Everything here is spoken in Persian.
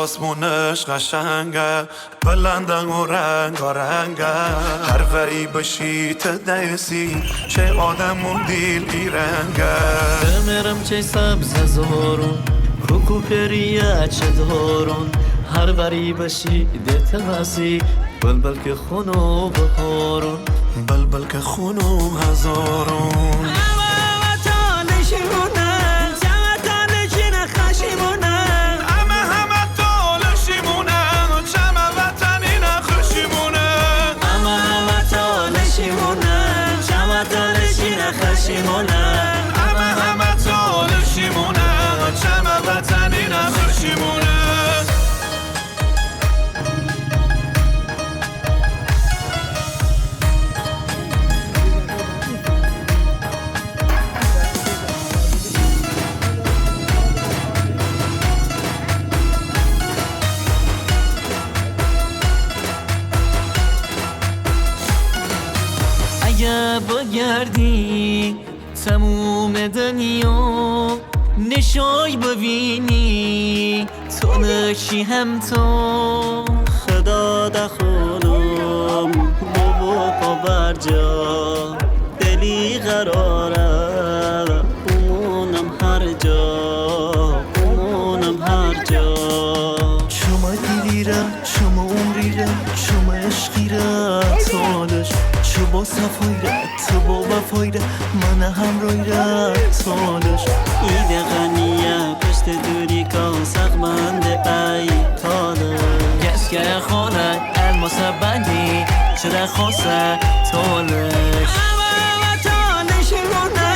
آسمونش قشنگه بلندن و رنگه هر وری بشی تدیسی چه آدم و دیل ایرنگه بمیرم چه سبز زارون کوکو پریه چه دارون هر وری بشی دتواسی بلبل که خونو بخارون بلبل که خونو هزارون همه تالشیمونه چمه وطنی نخوشیمونه اگه بگردی تموم دنیا نشای ببینی تو نشی هم تو خدا دخولم بابا پا برجا دلی قراره بمونم هر جا شما دیلیرم شما عمریرم شما عشقیرم تالش چو با صفایره تو با وفایره من هم رویره تالش ایده غنیه پشت دوری که سقمنده ای تالش گسگه خانه الماس بندی شده خاصه تالش همه تالشیمونه